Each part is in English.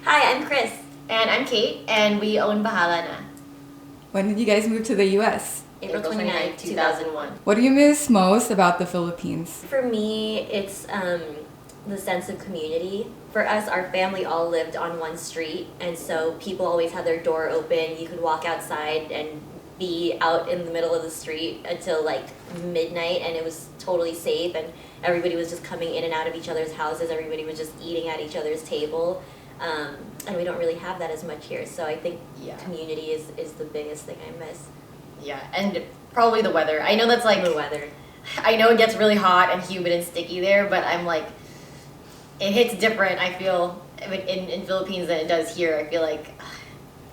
Hi, I'm Kris. And I'm Kate, and we own Bahala Na. When did you guys move to the US? April 29th, 2001. What do you miss most about the Philippines? For me, it's the sense of community. For us, our family all lived on one street, and so people always had their door open. You could walk outside and be out in the middle of the street until like midnight, and it was totally safe, and everybody was just coming in and out of each other's houses. Everybody was just eating at each other's table. And we don't really have that as much here, so I think community is the biggest thing I miss. Yeah, and probably the weather. I know that's like... The weather. I know it gets really hot and humid and sticky there, but I'm like... It hits different, I feel, in Philippines than it does here. I feel like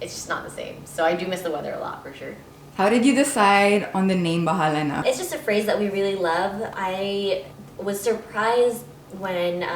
it's just not the same. So I do miss the weather a lot, for sure. How did you decide on the name Bahala Na? It's just a phrase that we really love. I was surprised when,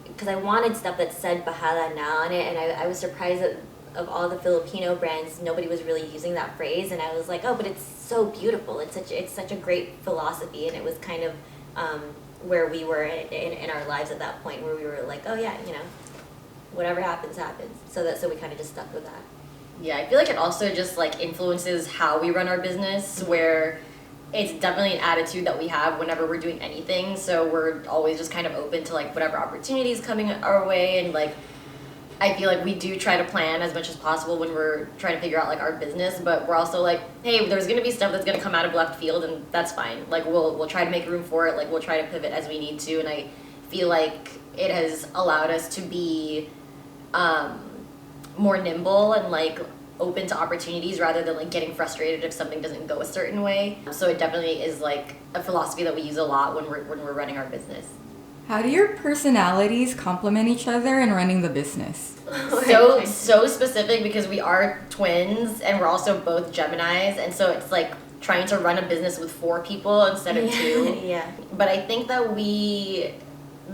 because I wanted stuff that said Bahala Na on it, and I was surprised that of all the Filipino brands, nobody was really using that phrase, and I was like, oh, but it's so beautiful. It's such a great philosophy, and it was kind of where we were in our lives at that point, where we were like, oh yeah, whatever happens, happens. So we kind of just stuck with that. Yeah, I feel like it also just like influences how we run our business, where it's definitely an attitude that we have whenever we're doing anything. So we're always just kind of open to like whatever opportunities coming our way, and like I feel like we do try to plan as much as possible when we're trying to figure out like our business, but we're also like, hey, there's gonna be stuff that's gonna come out of left field, and that's fine. Like we'll try to make room for it. Like we'll try to pivot as we need to, and I feel like it has allowed us to be more nimble and like open to opportunities rather than like getting frustrated if something doesn't go a certain way. So it definitely is like a philosophy that we use a lot when we're running our business. How do your personalities complement each other in running the business? So specific, because we are twins and we're also both Geminis, and so it's like trying to run a business with 4 people instead of 2. Yeah. But I think that we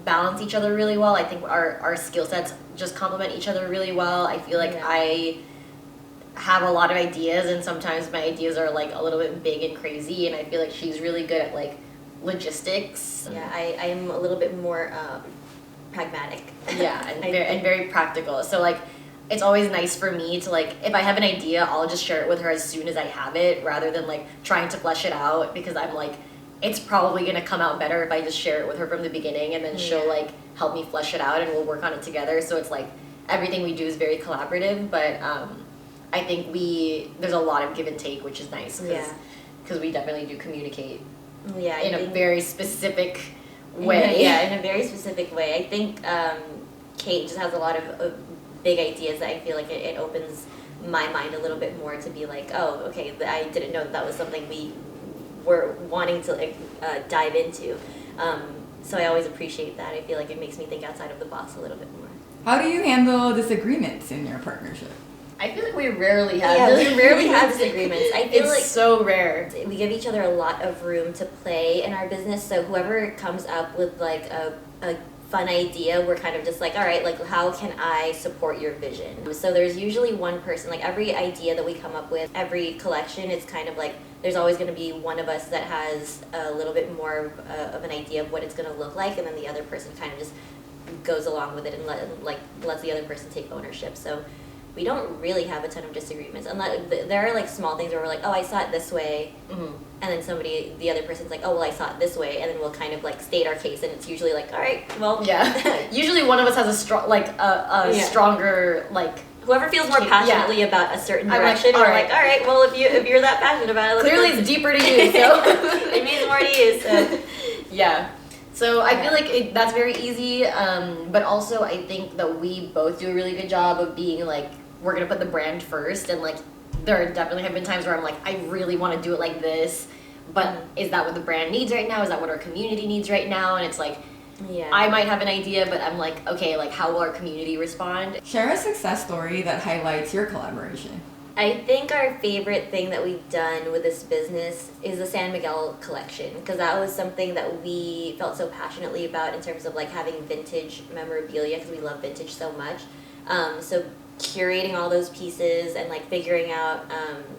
balance each other really well. I think our skill sets just complement each other really well. I feel like I have a lot of ideas, and sometimes my ideas are like a little bit big and crazy, and I feel like she's really good at like logistics. Yeah, I'm a little bit more pragmatic. Yeah, and very practical. So like it's always nice for me to like, if I have an idea, I'll just share it with her as soon as I have it, rather than like trying to flesh it out, because I'm like, it's probably gonna come out better if I just share it with her from the beginning, and then she'll like help me flesh it out and we'll work on it together. So it's like everything we do is very collaborative, but I think there's a lot of give and take, which is nice, because we definitely do communicate in a very specific way. In a very specific way. I think Kate just has a lot of big ideas that I feel like it opens my mind a little bit more to be like, oh, okay, I didn't know that was something we were wanting to like, dive into. So I always appreciate that. I feel like it makes me think outside of the box a little bit more. How do you handle disagreements in your partnership? I feel like we rarely have we rarely have disagreements. I feel it's like so rare. We give each other a lot of room to play in our business, so whoever comes up with like a fun idea, we're kind of just like, all right, like how can I support your vision? So there's usually one person, like every idea that we come up with, every collection, it's kind of like there's always going to be one of us that has a little bit more of an idea of what it's going to look like, and then the other person kind of just goes along with it and lets the other person take ownership. So we don't really have a ton of disagreements, unless there are like small things where we're like, oh, I saw it this way, and then the other person's like, oh, well, I saw it this way, and then we'll kind of like state our case, and it's usually like, all right, well, usually one of us has a stronger like. Whoever feels more passionately about a certain direction, we're like, all right, well, if you're that passionate about it, clearly it's deeper to you, so it means more to you. So yeah. So I feel like that's very easy, but also I think that we both do a really good job of being like, we're gonna put the brand first, and like there definitely have been times where I'm like, I really want to do it like this, but is that what the brand needs right now? Is that what our community needs right now? And it's like, I might have an idea, but I'm like, okay, like how will our community respond? Share a success story that highlights your collaboration. I think our favorite thing that we've done with this business is the San Miguel collection, because that was something that we felt so passionately about in terms of like having vintage memorabilia, because we love vintage so much. So curating all those pieces and like figuring out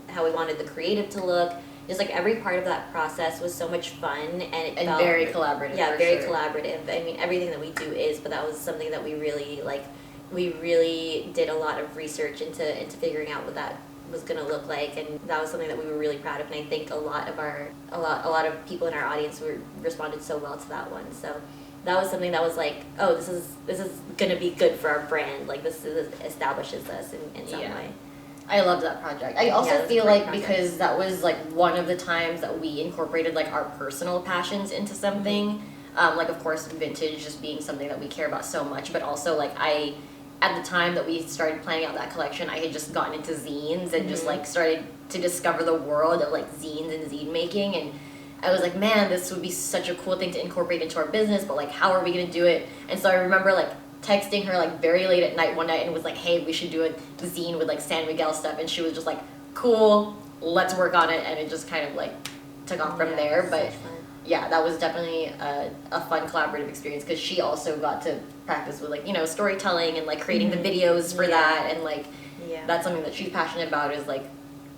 how we wanted the creative to look, just like every part of that process was so much fun, and it felt very collaborative. Yeah, very collaborative. I mean, everything that we do is, but that was something that we really like we really did a lot of research into figuring out what that was going to look like, and that was something that we were really proud of. And I think a lot of people in our audience responded so well to that one. So that was something that was like, oh, this is going to be good for our brand. Like this establishes us in some way. I loved that project. I also Yeah, feel like because that was like one of the times that we incorporated like our personal passions into something. Like of course vintage just being something that we care about so much, but also like at the time that we started planning out that collection, I had just gotten into zines and just like started to discover the world of like zines and zine making, and I was like, man, this would be such a cool thing to incorporate into our business, but like how are we gonna do it? And so I remember like texting her like very late at night one night and was like, hey, we should do a zine with like San Miguel stuff, and she was just like, cool, let's work on it, and it just kind of like took off from there. But yeah, that was definitely a fun collaborative experience because she also got to practice with like, you know, storytelling and like creating the videos for that, and like that's something that she's passionate about, is like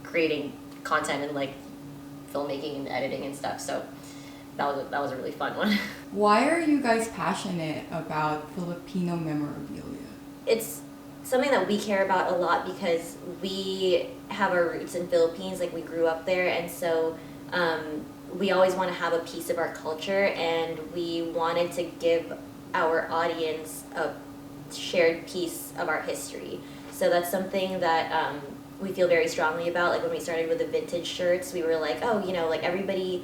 creating content and like filmmaking and editing and stuff. So that was a really fun one. Why are you guys passionate about Filipino memorabilia? It's something that we care about a lot because we have our roots in Philippines. Like we grew up there, and so we always want to have a piece of our culture, and we wanted to give our audience a shared piece of our history. So that's something that we feel very strongly about. Like when we started with the vintage shirts, we were like, oh, you know, like everybody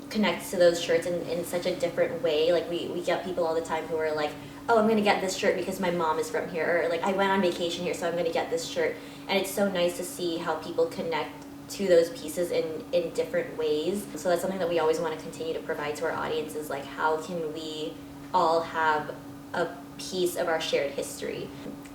connects to those shirts in such a different way. Like we get people all the time who are like, oh, I'm gonna get this shirt because my mom is from here, or like I went on vacation here, so I'm gonna get this shirt. And it's so nice to see how people connect to those pieces in different ways. So that's something that we always want to continue to provide to our audience, is like, how can we all have a piece of our shared history,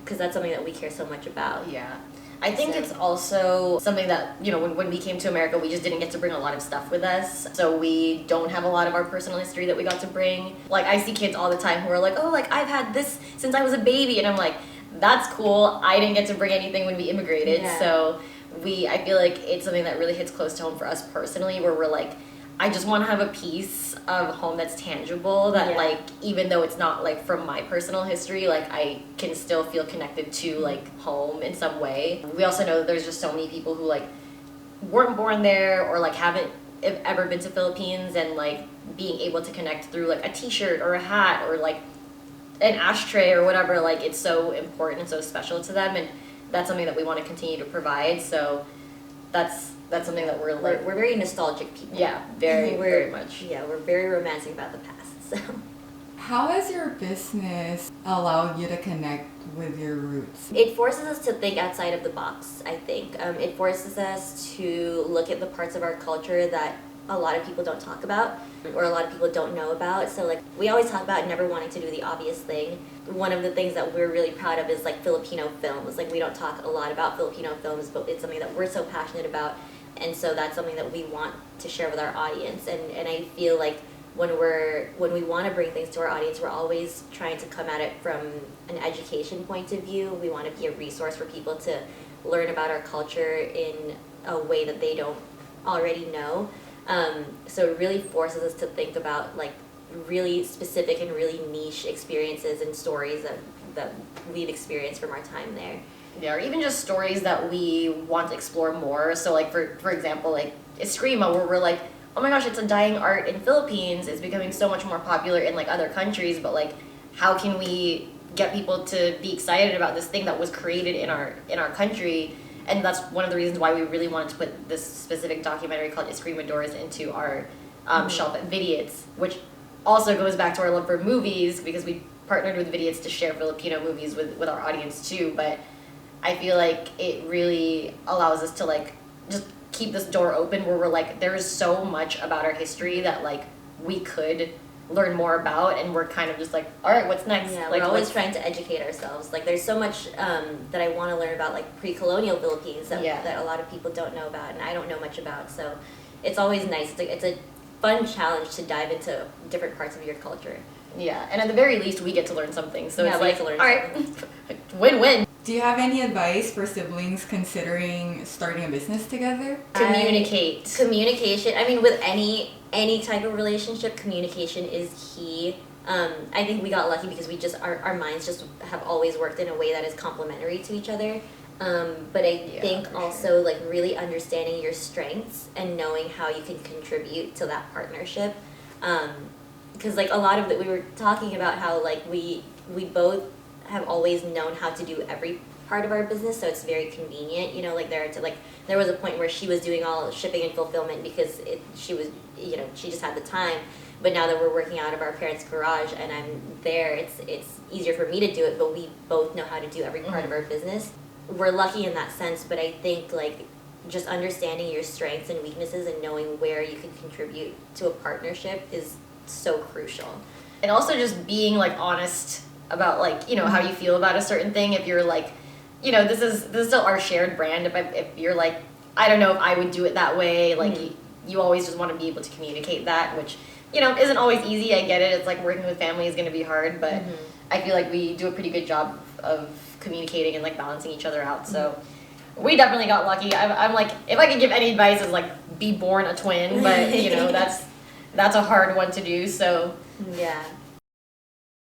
because that's something that we care so much about. Yeah. I think it's also something that, you know, when we came to America, we just didn't get to bring a lot of stuff with us. So we don't have a lot of our personal history that we got to bring. Like, I see kids all the time who are like, oh, like, I've had this since I was a baby. And I'm like, that's cool. I didn't get to bring anything when we immigrated. Yeah. So I feel like it's something that really hits close to home for us personally, where we're like, I just want to have a piece of home that's tangible, that like, even though it's not like from my personal history, like I can still feel connected to like home in some way. We also know that there's just so many people who like weren't born there, or like haven't ever been to Philippines, and like being able to connect through like a t-shirt or a hat or like an ashtray or whatever, like it's so important and so special to them, and that's something that we want to continue to provide. So that's something that we're very nostalgic people. Yeah, very much. Yeah, we're very romantic about the past. So How has your business allowed you to connect with your roots? it forces us to think outside of the box, I think. It forces us to look at the parts of our culture that a lot of people don't talk about, or a lot of people don't know about. So like, we always talk about never wanting to do the obvious thing. One of the things that we're really proud of is like Filipino films. Like, we don't talk a lot about Filipino films, but it's something that we're so passionate about. And so that's something that we want to share with our audience. And I feel like when we want to bring things to our audience, we're always trying to come at it from an education point of view. We want to be a resource for people to learn about our culture in a way that they don't already know. So it really forces us to think about like really specific and really niche experiences and stories that we've experienced from our time there. Yeah, or even just stories that we want to explore more. So like for example, like Eskrima, where we're like, oh my gosh, it's a dying art in Philippines. It's becoming so much more popular in like other countries, but like, how can we get people to be excited about this thing that was created in our country? And that's one of the reasons why we really wanted to put this specific documentary called Escrimadores into our shelf at Vidiots, which also goes back to our love for movies, because we partnered with Vidiots to share Filipino movies with our audience too. But I feel like it really allows us to like just keep this door open, where we're like, there is so much about our history that like we could learn more about, and we're kind of just like, all right, what's next? Yeah, like, we're always trying to educate ourselves. Like, there's so much that I want to learn about, like pre-colonial Philippines that a lot of people don't know about, and I don't know much about. So it's always nice. It's a fun challenge to dive into different parts of your culture. Yeah, and at the very least, we get to learn something. So it's we like, get to learn all right, win-win. Do you have any advice for siblings considering starting a business together? Communicate. Communication. I mean, with any type of relationship, communication is key. I think we got lucky because we just our minds just have always worked in a way that is complementary to each other. But I think also like really understanding your strengths and knowing how you can contribute to that partnership. Because like a lot of it, we were talking about how like we both have always known how to do every part of our business, so it's very convenient. You know, like there was a point where she was doing all shipping and fulfillment because she was, you know, she just had the time. But now that we're working out of our parents' garage and I'm there, it's easier for me to do it. But we both know how to do every part of our business. We're lucky in that sense. But I think like just understanding your strengths and weaknesses and knowing where you can contribute to a partnership is so crucial. And also just being like honest about like, you know, how you feel about a certain thing. If you're like, you know, this is still our shared brand. If you're like, I don't know if I would do it that way, like you always just want to be able to communicate that, which, you know, isn't always easy. I get it. It's like working with family is going to be hard, but I feel like we do a pretty good job of communicating and like balancing each other out. So we definitely got lucky. I'm like, if I could give any advice, is like be born a twin, but you know, that's a hard one to do. So yeah.